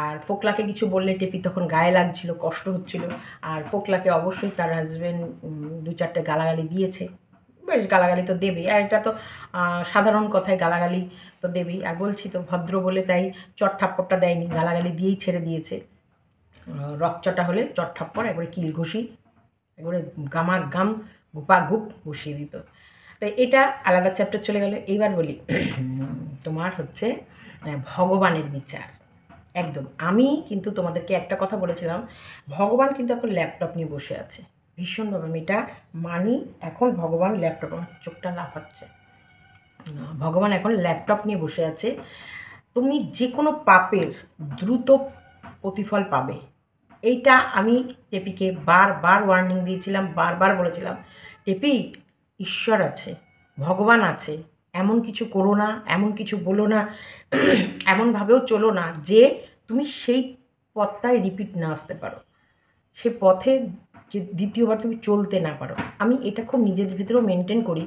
আর ফোকলাকে কিছু বললে টেপি তখন গায়ে লাগছিল, কষ্ট হচ্ছিল। আর ফোকলাকে অবশ্যই তার হাজব্যান্ড 2-4টে গালাগালি দিয়েছে, বেশ গালাগালি তো দেবেই, আর এটা তো সাধারণ কথায় গালাগালি তো দেবেই। আর বলছি তো ভদ্র বলে তাই চট থাপ্পড়টা দেয়নি, গালাগালি দিয়েই ছেড়ে দিয়েছে। রকচটা হলে চট থাপ্পড়, একবারে কিল ঘুষি, একবারে গামা গাম গুপা গুপ বসিয়ে দিত। তাই এটা আলাদা চ্যাপ্টার চলে গেল। এইবার বলি তোমার হচ্ছে ভগবানের বিচার। একদম আমি কিন্তু তোমাদেরকে একটা কথা বলেছিলাম, ভগবান কিন্তু এখন ল্যাপটপ নিয়ে বসে আছে ভীষণভাবে, আমি এটা মানি। এখন ভগবান ল্যাপটপ, আমার চোখটা লাফাচ্ছে, ভগবান এখন ল্যাপটপ নিয়ে বসে আছে। তুমি যে কোনো পাপের দ্রুত প্রতিফল পাবে, এইটা আমি টেপিকে বারবার ওয়ার্নিং দিয়েছিলাম, বারবার বলেছিলাম টেপি ঈশ্বর আছে, ভগবান আছে, এমন কিছু করো না, এমন কিছু বলো না, এমনভাবেও চলো না যে তুমি সেই পথটায় রিপিট না আসতে পারো, সে পথে যে দ্বিতীয়বার তুমি চলতে না পারো। আমি এটা খুব নিজের ভিতরেও মেনটেন করি।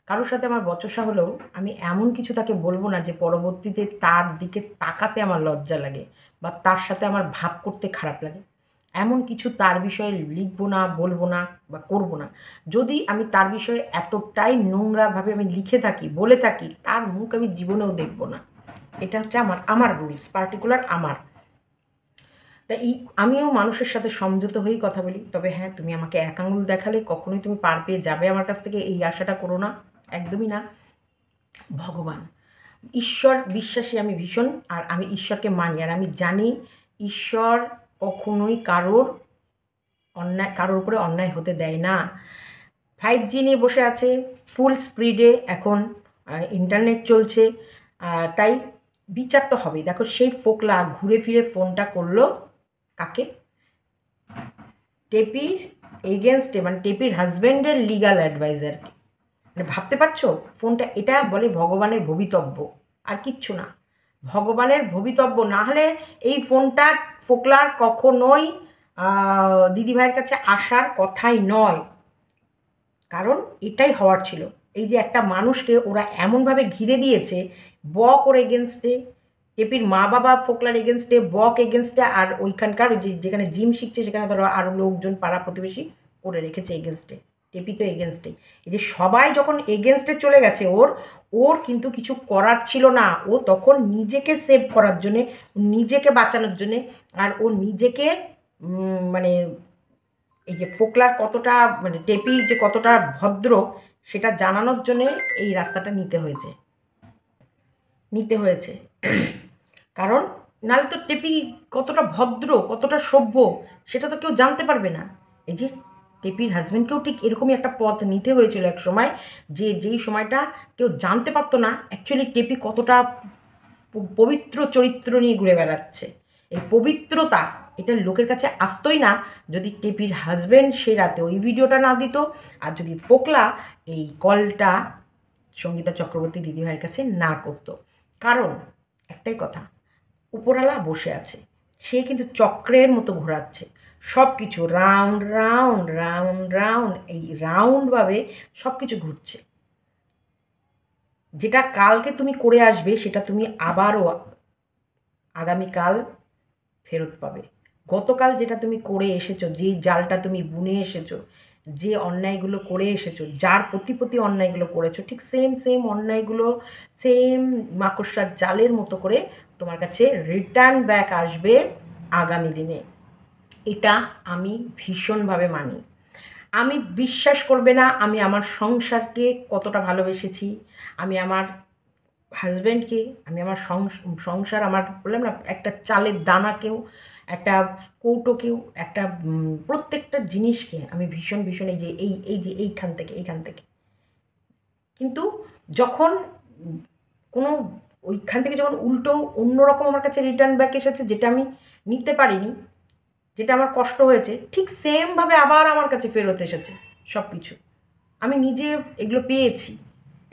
কারোর সাথে আমার বচসা হলেও আমি এমন কিছু তাকে বলবো না যে পরবর্তীতে তার দিকে তাকাতে আমার লজ্জা লাগে বা তার সাথে আমার ভাব করতে খারাপ লাগে। এমন কিছু তার বিষয়ে লিখবো না, বলবো না বা করবো না। যদি আমি তার বিষয়ে এতটাই নোংরাভাবে আমি লিখে থাকি, বলে থাকি, তার মুখ আমি জীবনেও দেখবো না। এটা হচ্ছে আমার রুলস, পার্টিকুলার আমার। তাই আমিও মানুষের সাথে সংযত হয়েই কথা বলি। তবে হ্যাঁ, তুমি আমাকে এক আঙুল দেখালে কখনোই তুমি পার পেয়ে যাবে আমার কাছ থেকে, এই আশাটা করো না, একদমই না। ভগবান, ঈশ্বর বিশ্বাসী আমি ভীষণ, আর আমি ঈশ্বরকে মানি। আর আমি জানি ঈশ্বর কখনোই কারোর উপরে অন্যায় হতে দেয় না। 5G নিয়ে বসে আছে, ফুল স্পিডে এখন ইন্টারনেট চলছে, তাই বিচার তো হবেই। দেখো সেই ফোকলা ঘুরে ফিরে ফোনটা করলো কাকে? টেপির এগেনস্টে, মানে টেপির হাজব্যান্ডের লিগাল অ্যাডভাইজারকে। মানে ভাবতে পারছো ফোনটা, এটা বলে ভগবানের ভবিতব্য, আর কিচ্ছু না। ভগবানের ভবিতব্য না হলে এই ফোনটা ফোকলার কখনোই দিদিভাইয়ের কাছে আসার কথাই নয়। কারণ এটাই হওয়ার ছিল। এই যে একটা মানুষকে ওরা এমনভাবে ঘিরে দিয়েছে, বক ওর এগেনস্টে, টেপির মা বাবা ফোকলার এগেনস্টে, বক এগেনস্টে, আর ওইখানকার যেখানে জিম শিখছে সেখানে ধরো আরও লোকজন পাড়া প্রতিবেশী করে রেখেছে এগেনস্টে। টেপি তো এগেনস্টে। এই যে সবাই যখন এগেনস্টে চলে গেছে ওর কিন্তু কিছু করার ছিল না। ও তখন নিজেকে সেভ করার জন্যে, নিজেকে বাঁচানোর জন্যে, আর ও নিজেকে মানে এই যে ফোকলার কতটা, মানে টেপি যে কতটা ভদ্র সেটা জানানোর জন্যে এই রাস্তাটা নিতে হয়েছে। কারণ নাহলে তো টেপি কতটা ভদ্র, কতটা সভ্য সেটা তো কেউ জানতে পারবে না। এই যে টেপির হাজব্যান্ডকেও ঠিক এরকমই একটা পথ নিতে হয়েছিল এক সময়, যেই সময়টা কেউ জানতে পারতো না অ্যাকচুয়ালি টেপি কতটা পবিত্র চরিত্র নিয়ে ঘুরে বেড়াচ্ছে। এই পবিত্রতা এটা লোকের কাছে আসতোই না যদি টেপির হাজব্যান্ড সে রাতে ওই ভিডিওটা না দিত, আর যদি ফোকলা এই কলটা সঙ্গীতা চক্রবর্তী দিদিভাইয়ের কাছে না করতো। কারণ একটাই কথা, উপরওয়ালা বসে আছে, সে কিন্তু চক্রের মতো ঘোরাচ্ছে সব কিছু, রাউন্ড রাউন্ড রাউন্ড রাউন্ড, এই রাউন্ডভাবে সব কিছু ঘুরছে। যেটা কালকে তুমি করে আসবে সেটা তুমি আবারও আগামীকাল ফেরত পাবে। গতকাল যেটা তুমি করে এসেছো, যে জালটা তুমি বুনে এসেছো, যে অন্যায়গুলো করে এসেছো, যার প্রতি অন্যায়গুলো করেছো, ঠিক সেম অন্যায়গুলো সেম মাকড়সার জালের মতো করে তোমার কাছে রিটার্ন ব্যাক আসবে আগামী দিনে। এটা আমি ভীষণভাবে মানি। আমি বিশ্বাস করবে না আমি আমার সংসারকে কতটা ভালোবেসেছি, আমি আমার হাজব্যান্ডকে, আমি আমার সংসার, আমার বললাম না একটা চালের দানাকেও, একটা কৌটোকেও, একটা প্রত্যেকটা জিনিসকে আমি ভীষণ এই যে এইখান থেকে কিন্তু যখন কোনো ওইখান থেকে যখন উল্টো অন্যরকম আমার কাছে রিটার্ন ব্যাক এসেছে যেটা আমি নিতে পারিনি, যেটা আমার কষ্ট হয়েছে ঠিক সেমভাবে আবার আমার কাছে ফেরত এসেছে সব কিছু। আমি নিজে এগুলো পেয়েছি,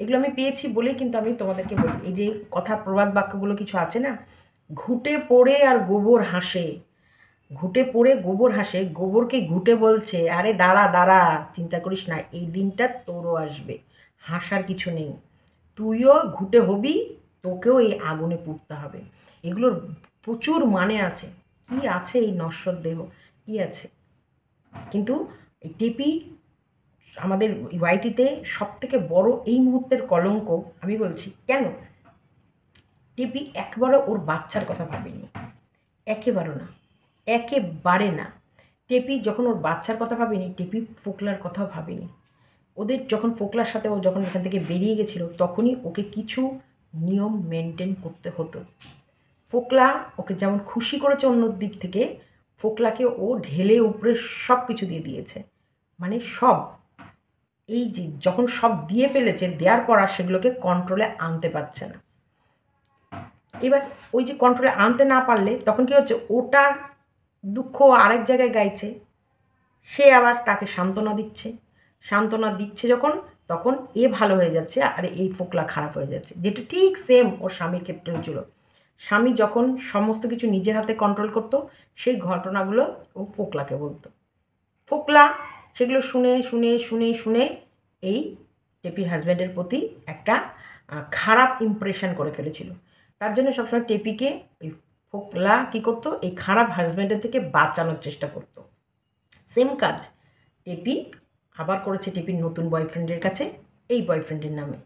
এগুলো আমি পেয়েছি বলেই কিন্তু আমি তোমাদেরকে বলি, এই যে কথা প্রবাদ বাক্যগুলো কিছু আছে না, ঘুটে পড়ে আর গোবর হাসে, ঘুটে পড়ে গোবর হাসে, গোবরকে ঘুটে বলছে আরে দাঁড়া দাঁড়া, চিন্তা করিস না, এই দিনটা তোরও আসবে, হাসার কিছু নেই, তুইও ঘুটে হবি, তোকেও এই আগুনে পুড়তে হবে। এগুলোর প্রচুর মানে আছে। কি আছে এই নশ্বর দেহ, কি আছে? কিন্তু এই টেপি আমাদের ওয়াইটিতে সব থেকে বড় এই মুহূর্তের কলঙ্ক আমি বলছি কেন। টেপি একবারও ওর বাচ্চার কথা ভাবেনি, একেবারেও না, একেবারে না। টেপি যখন ওর বাচ্চার কথা ভাবেনি, টেপি ফোকলার কথাও ভাবেনি। ওদের যখন ফোকলার সাথে ও যখন এখান থেকে বেরিয়ে গেছিলো তখনই ওকে কিছু নিয়ম মেনটেন করতে হতো। ফোকলা ওকে যেমন খুশি করেছে অন্য দিক থেকে, ফোকলাকে ও ঢেলে উপরে সব কিছু দিয়ে দিয়েছে, মানে সব। এই যে যখন সব দিয়ে ফেলেছে, দেওয়ার পর আর সেগুলোকে কন্ট্রোলে আনতে পারছে না। এবার ওই যে কন্ট্রোলে আনতে না পারলে তখন কী হচ্ছে, ওটার দুঃখ আরেক জায়গায় গাইছে, সে আবার তাকে সান্ত্বনা দিচ্ছে, সান্ত্বনা দিচ্ছে যখন, তখন এ ভালো হয়ে যাচ্ছে আর এই ফোকলা খারাপ হয়ে যাচ্ছে, যেটা ঠিক সেম ওর স্বামীর ক্ষেত্রে হয়েছিল। স্বামী যখন সমস্ত কিছু নিজের হাতে কন্ট্রোল করতো, সেই ঘটনাগুলো ও ফোকলাকে বলতো। ফোকলা সেগুলো শুনে শুনে শুনে শুনে এই টেপির হাজব্যান্ডের প্রতি একটা খারাপ ইমপ্রেশন করে ফেলেছিল। তার জন্য সবসময় টেপিকে ওই ফোকলা কী করতো, এই খারাপ হাজব্যান্ডের থেকে বাঁচানোর চেষ্টা করতো। সেম কাজ টেপি আবার করেছে টেপির নতুন বয়ফ্রেন্ডের কাছে, এই বয়ফ্রেন্ডের নামে।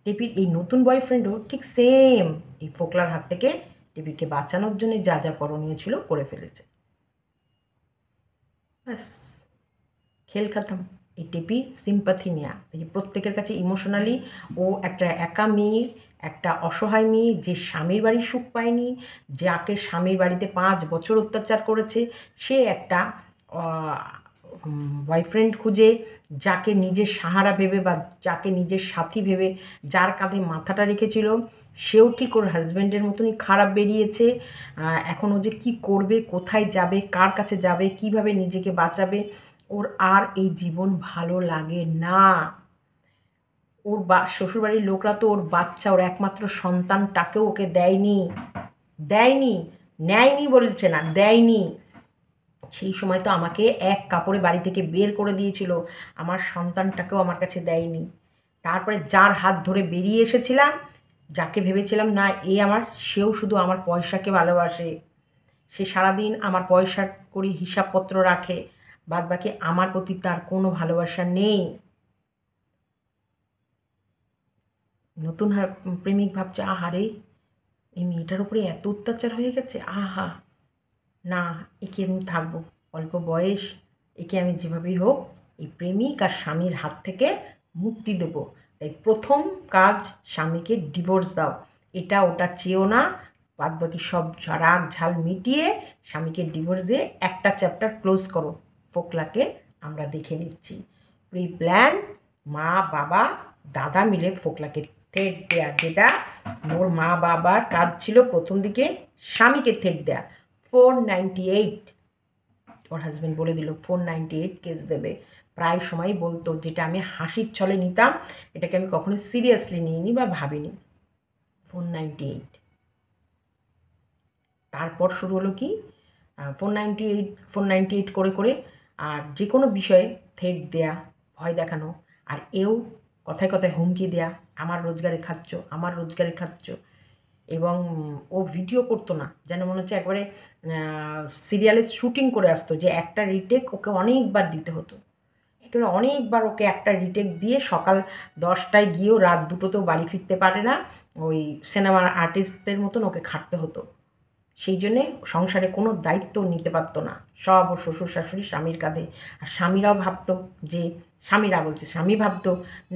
টেপির এই নতুন বয়ফ্রেন্ডও ঠিক সেম এই ফোকলার হাত থেকে টেপিকে বাঁচানোর জন্য যা যা করণীয় ছিল করে ফেলেছে। ব্যাস, খেল খাতাম। এই টেপির সিম্পাথি নেয়া, এই যে প্রত্যেকের কাছে ইমোশনালি ও একটা একা মেয়ে, একটা অসহায় মেয়ে, যে স্বামীর বাড়ির সুখ পায়নি, যাকে স্বামীর বাড়িতে 5 বছর অত্যাচার করেছে, সে একটা বয়ফ্রেন্ড খুঁজে, যাকে নিজের সাহারা ভেবে বা যাকে নিজের সাথী ভেবে যার কাঁধে মাথাটা রেখেছিল, সেও ঠিক ওর হাজব্যান্ডের মতনই খারাপ বেরিয়েছে। এখন ও যে কী করবে, কোথায় যাবে, কার কাছে যাবে, কিভাবে নিজেকে বাঁচাবে, ওর আর এই জীবন ভালো লাগে না। ওর শ্বশুরবাড়ির লোকরা তো ওর বাচ্চা, ওর একমাত্র সন্তানটাকেও ওকে দেয়নি, দেয়নি, নেয়নি বলছে না, দেয়নি। সেই সময় তো আমাকে এক কাপড়ে বাড়ি থেকে বের করে দিয়েছিল, আমার সন্তানটাকেও আমার কাছে দেয়নি। তারপরে যার হাত ধরে বেরিয়ে এসেছিলাম, যাকে ভেবেছিলাম না এ আমার, সেও শুধু আমার পয়সাকে ভালোবাসে, সে সারাদিন আমার পয়সার করি হিসাবপত্র রাখে, বাদবাকি আমার প্রতি তার কোনো ভালোবাসা নেই। নতুন প্রেমিক ভাবছে আহারে এই মেয়েটার উপরে এত অত্যাচার হয়ে গেছে, আহা না, একে আমি থাকবো, অল্প বয়স, একে আমি যেভাবেই হোক এই প্রেমিক আর স্বামীর হাত থেকে মুক্তি দেবো। তাই প্রথম কাজ, স্বামীকে ডিভোর্স দাও, এটা ওটা চেয়েও না, বাদবাকি সব রাগ ঝাল মিটিয়ে স্বামীকে ডিভোর্স দিয়ে একটা চ্যাপ্টার ক্লোজ করো। ফোকলাকে আমরা দেখে নিচ্ছি। প্রি প্ল্যান মা বাবা দাদা মিলে ফোকলাকে থেট দেয়া, যেটা ওর মা বাবার কাজ ছিল প্রথম দিকে স্বামীকে থেট দেয়া। 498 ওর হাজব্যান্ড বলে দিল 498 কেস দেবে। প্রায় সময় বলতো, যেটা আমি হাসির ছলে নিতাম, এটাকে আমি কখনো সিরিয়াসলি নিইনি বা ভাবিনি। 498 তারপর শুরু হলো কি, 498 করে করে আর যে কোনো বিষয়ে থ্রেট দেয়া, ভয় দেখানো, আর এও কথায় কথায় হুমকি দেয়া, আমার রোজগারে খাচ্ছ, আমার রোজগারে খাচ্ছ। এবং ও ভিডিও করতো না, যেন মনে হচ্ছে একবারে সিরিয়ালে শ্যুটিং করে আসতো, যে একটা রিটেক ওকে অনেকবার দিতে হতো, একেবারে অনেকবার ওকে একটা রিটেক দিয়ে সকাল 10টায় গিয়েও রাত 2টোতেও বাড়ি ফিরতে পারে না, ওই সিনেমার আর্টিস্টদের মতন ওকে খাটতে হতো। সেই জন্যে সংসারে কোনো দায়িত্ব নিতে পারতো না, সব ওর শ্বশুর শাশুড়ি স্বামীর কাঁধে। আর স্বামীরাও ভাবতো যে, স্বামী ভাবতো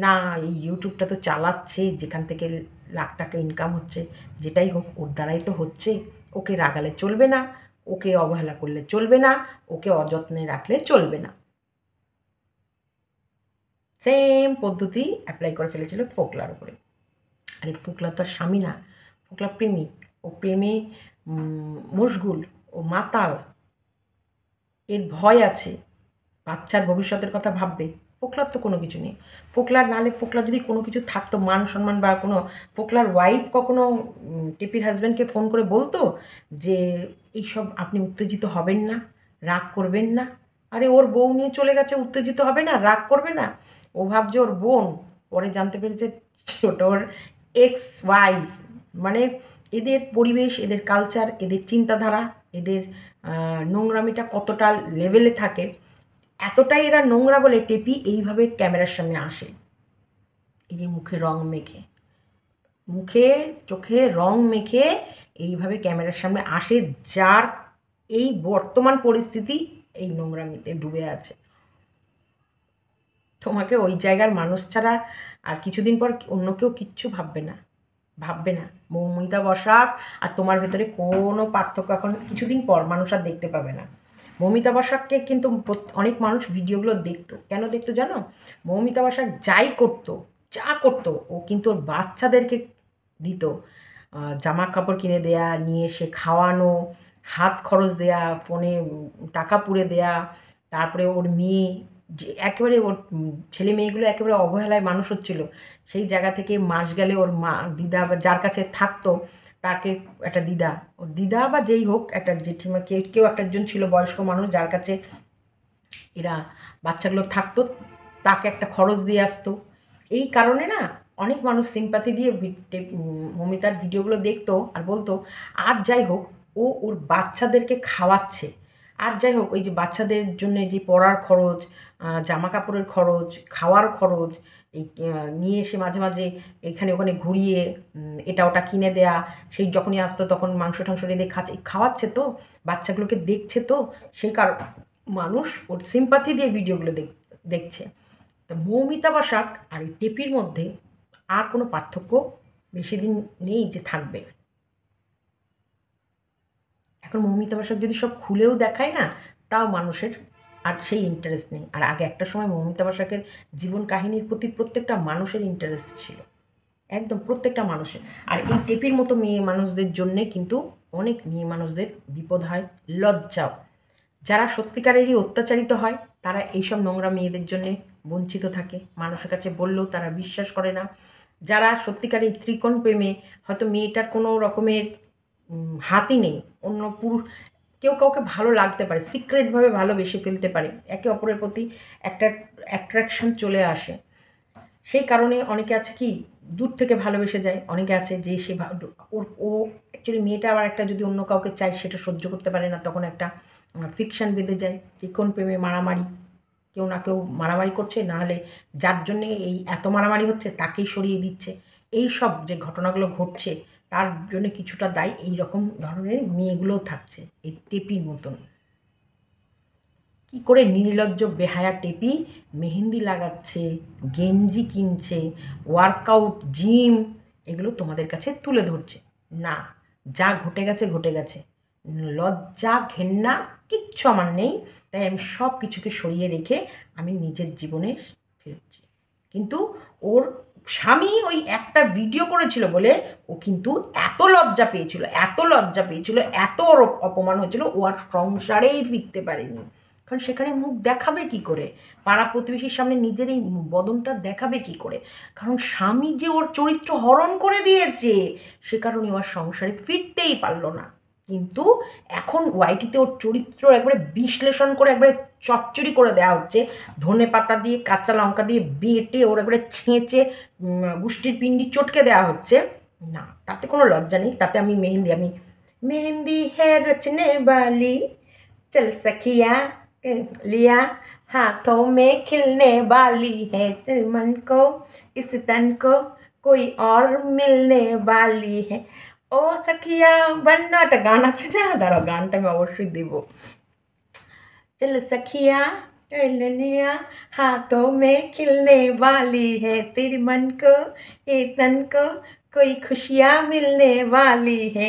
না এই ইউটিউবটা তো চালাচ্ছে, যেখান থেকে লাখ টাকা ইনকাম হচ্ছে, যেটাই হোক ওর দ্বারাই তো হচ্ছে, ওকে রাগালে চলবে না, ওকে অবহেলা করলে চলবে না, ওকে অযত্নে রাখলে চলবে না। সেম পদ্ধতি অ্যাপ্লাই করে ফেলেছিল ফোকলার উপরে। আর এই ফোকলা তো আর স্বামী না, ফোকলা প্রেমিক, ও প্রেমে মশগুল, ও মাতাল। এর ভয় আছে, বাচ্চার ভবিষ্যতের কথা ভাববে। ফোকলার তো কোনো কিছু নেই। ফোকলার নালে ফোকলার যদি কোনো কিছু থাকতো, মান সম্মান বা কোনো, ফোকলার ওয়াইফ কখনো টেপির হাজব্যান্ডকে ফোন করে বলতো যে এইসব আপনি উত্তেজিত হবেন না, রাগ করবেন না? আরে ওর বউ নিয়ে চলে গেছে, উত্তেজিত হবে না, রাগ করবে না? ও ভাবছে ওর বোন, পরে জানতে পেরেছে ছোট ওর এক্স ওয়াইফ। মানে এদের পরিবেশ, এদের কালচার, এদের চিন্তাধারা, এদের নোংরামিটা কতটা লেভেলে থাকে, এতটাই এরা নোংরা বলে টেপি এইভাবে ক্যামেরার সামনে আসে। এই যে মুখে রং মেখে, মুখে চোখে রং মেখে এইভাবে ক্যামেরার সামনে আসে, যার এই বর্তমান পরিস্থিতি এই নোংরামিতে ডুবে আছে। তোমাকে ওই জায়গার মানুষ ছাড়া আর কিছুদিন পর অন্য কেউ কিচ্ছু ভাববে না, ভাববে না। মৌমিতা বসাক আর তোমার ভেতরে কোনো পার্থক্য এখন কিছুদিন পর মানুষ আর দেখতে পাবে না। মৌমিতা বসাককে কিন্তু অনেক মানুষ ভিডিওগুলো দেখতো, কেন দেখতো জানো? মৌমিতা বসাক যাই করতো, যা করতো, ও কিন্তু ওর বাচ্চাদেরকে দিত, জামা কাপড় কিনে দেয়া, নিয়ে এসে খাওয়ানো, হাত খরচ দেয়া, ফোনে টাকা পুড়ে দেয়া, তারপরে ওর মেয়ে যে একেবারে ওর ছেলে মেয়েগুলো একেবারে অবহেলায় মানুষ হচ্ছিল, সেই জায়গা থেকে মাস গেলে ওর মা দিদা বা যার কাছে থাকতো তাকে একটা দিদা, ওর দিদা বা যেই হোক একটা জেঠিমা, কেউ একটা একজন ছিল বয়স্ক মানুষ যার কাছে এরা বাচ্চাগুলো থাকতো, তাকে একটা খরচ দিয়ে আসতো। এই কারণে না অনেক মানুষ সিম্পাথি দিয়ে মমিতার ভিডিওগুলো দেখতো আর বলতো আর যাই হোক ও ওর বাচ্চাদেরকে খাওয়াচ্ছে, আর যাই হোক ওই যে বাচ্চাদের জন্য যে পড়ার খরচ, জামা কাপড়ের খরচ, খাওয়ার খরচ, এই নিয়ে এসে মাঝে মাঝে এখানে ওখানে ঘুরিয়ে এটা ওটা কিনে দেয়া, সেই যখনই আসতো তখন মাংস টাংস রেঁধে খাওয়াচ্ছে, তো বাচ্চাগুলোকে দেখছে, তো সেই কারণ মানুষ ওর সিম্পাথি দিয়ে ভিডিওগুলো দেখছে। তো মৌমিতা বসাক আর এই টেপির মধ্যে আর কোনো পার্থক্য বেশি দিন নেই যে থাকবে। এখন মৌমিতা বসাক যদি সব খুলেও দেখায় না, তাও মানুষের আর সেই ইন্টারেস্ট নেই। আর আগে একটা সময় মৌমিতা বসাকের জীবন কাহিনীর প্রতি প্রত্যেকটা মানুষের ইন্টারেস্ট ছিল, একদম প্রত্যেকটা মানুষের। আর এই টেপির মতো মেয়ে মানুষদের জন্যে কিন্তু অনেক মেয়ে মানুষদের বিপদ হয়, লজ্জাও। যারা সত্যিকারেরই অত্যাচারিত হয় তারা এইসব নোংরা মেয়েদের জন্যে বঞ্চিত থাকে, মানুষের কাছে বললেও তারা বিশ্বাস করে না। যারা সত্যিকারের ত্রিকোণ প্রেমে, হয়তো মেয়েটার কোনো রকমের হাতই নেই, অন্য পুরুষ কেউ কাউকে ভালো লাগতে পারে, সিক্রেটভাবে ভালোবেসে ফেলতে পারে, একে অপরের প্রতি একটা অ্যাট্রাকশন চলে আসে, সেই কারণে অনেকে আছে কি দূর থেকে ভালোবেসে যায়, অনেকে আছে যে সে ও অ্যাকচুয়ালি মেয়েটা আবার একটা যদি অন্য কাউকে চায় সেটা সহ্য করতে পারে না, তখন একটা ফিকশন বেঁধে যায়, ত্রিকোণ প্রেমে মারামারি, কেউ না কেউ মারামারি করছে, নাহলে যার জন্যে এই এত মারামারি হচ্ছে তাকেই সরিয়ে দিচ্ছে। এই সব যে ঘটনাগুলো ঘটছে তার জন্য কিছুটা দায়ী এই রকম ধরনের মেয়েগুলোও থাকছে, এই টেপির মতন। কি করে নির্লজ্জ বেহায়া টেপি মেহেন্দি লাগাচ্ছে, গেঞ্জি কিনছে, ওয়ার্কআউট, জিম, এগুলো তোমাদের কাছে তুলে ধরছে না। যা ঘটে গেছে ঘটে গেছে, লজ্জা ঘেন্না কিচ্ছু আমার নেই, তাই আমি সব কিছুকে সরিয়ে রেখে আমি নিজের জীবনে ফিরছি। কিন্তু ওর স্বামী ওই একটা ভিডিও করেছিল বলে ও কিন্তু এত লজ্জা পেয়েছিল, এত লজ্জা পেয়েছিল, এত ওর অপমান হয়েছিল, ও আর সংসারেই ফিরতে পারেনি। কারণ সেখানে মুখ দেখাবে কি করে, পাড়া প্রতিবেশীর সামনে নিজের এই বদনটা দেখাবে কি করে? কারণ স্বামী যে ওর চরিত্র হরণ করে দিয়েছে, সে কারণে ওর সংসারে ফিরতেই পারলো না। কিন্তু এখন ওয়াইটিতে ওর চরিত্র একবারে বিশ্লেষণ করে একবারে চচ্চড়ি করে দেওয়া হচ্ছে, ধনে পাতা দিয়ে কাঁচা লঙ্কা দিয়ে বেটে ওর একবারে ছেঁচে গুষ্টির পিণ্ডি চটকে দেওয়া হচ্ছে। না, তাতে কোনো লজ্জা নেই। তাতে আমি মেহেন্দি হ্যাঁ রচনে বালি, चल सखिया लिया हाथों में खिलने वाली है, दिल मन को इस तन को कोई और मिलने वाली है, ও সখিয়া বান্না, একটা গান আছে না, দাঁড়াও গানটা আমি অবশ্যই দেবো। चल सखिया लिया हाथों में खिलने वाली है, तेरे मन को ये तन को कोई खुशियाँ मिलने वाली है,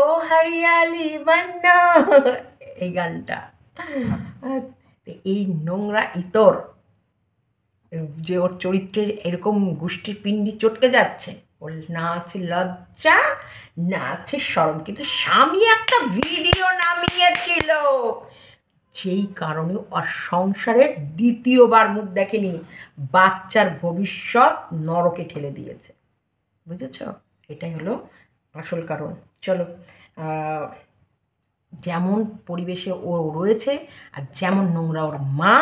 ও হরিয়ালি বান্না, এই গানটা। এই নোংরা ইতর যে ওর চরিত্রের এরকম গোষ্ঠীর পিণ্ডি চটকে যাচ্ছে, ওর না আছে লজ্জা, না আছে শরম। কিন্তু স্বামী একটা ভিডিও নামিয়েছিল, যেই কারণে আর সংসারের দ্বিতীয়বার মুখ দেখেনি, বাচ্চার ভবিষ্যৎ নরকে ঠেলে দিয়েছে। বুঝেছ? এটাই হলো আসল কারণ। চলো, যেমন পরিবেশে ও রয়েছে আর যেমন নোংরা ওর মা,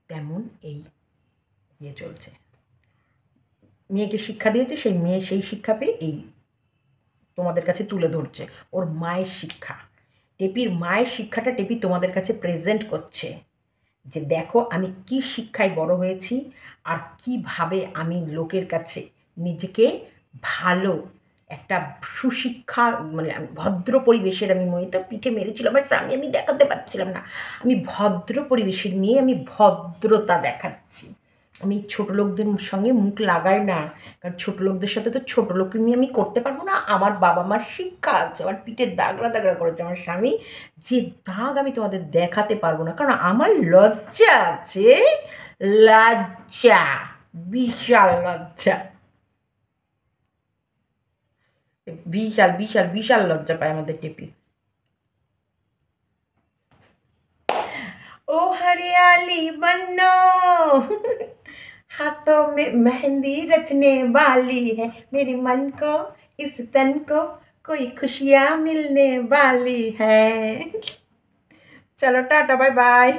তেমন এই ইয়ে চলছে। মেয়েকে শিক্ষা দিয়েছে, সেই মেয়ে সেই শিক্ষা পেয়ে এই তোমাদের কাছে তুলে ধরছে ওর মায়ের শিক্ষা। টেপির মায়ের শিক্ষাটা টেপি তোমাদের কাছে প্রেজেন্ট করছে যে দেখো আমি কি শিক্ষায় বড় হয়েছি আর কিভাবে আমি লোকের কাছে নিজেকে ভালো একটা সুশিক্ষা, মানে ভদ্র পরিবেশের আমি মেয়ে। তো পিঠে মেরেছিল আমার স্বামী, আমি দেখাতে পারছিলাম না। আমি ভদ্র পরিবেশের মেয়ে, আমি ভদ্রতা দেখাচ্ছি। আমি ছোট লোকদের সঙ্গে মুখ লাগাই না, কারণ ছোট লোকদের সাথে তো ছোট লোককে নিয়ে আমি করতে পারবো না। আমার বাবা মার শিক্ষা আছে, আমার পিঠে দাগড়া দাগড়া করেছে আমার স্বামী, যে দাগ আমি তোমাদের দেখাতে পারবো না, কারণ আমার লজ্জা আছে। লজ্জা, বিশাল লজ্জা, বিশাল বিশাল বিশাল লজ্জা পায় আমাদের টেপি। ओ हरियाली बनो हाथों में मेहंदी रचने वाली है, मेरे मन को इस तन को कोई खुशियाँ मिलने वाली है। चलो टाटा, बाय बाय।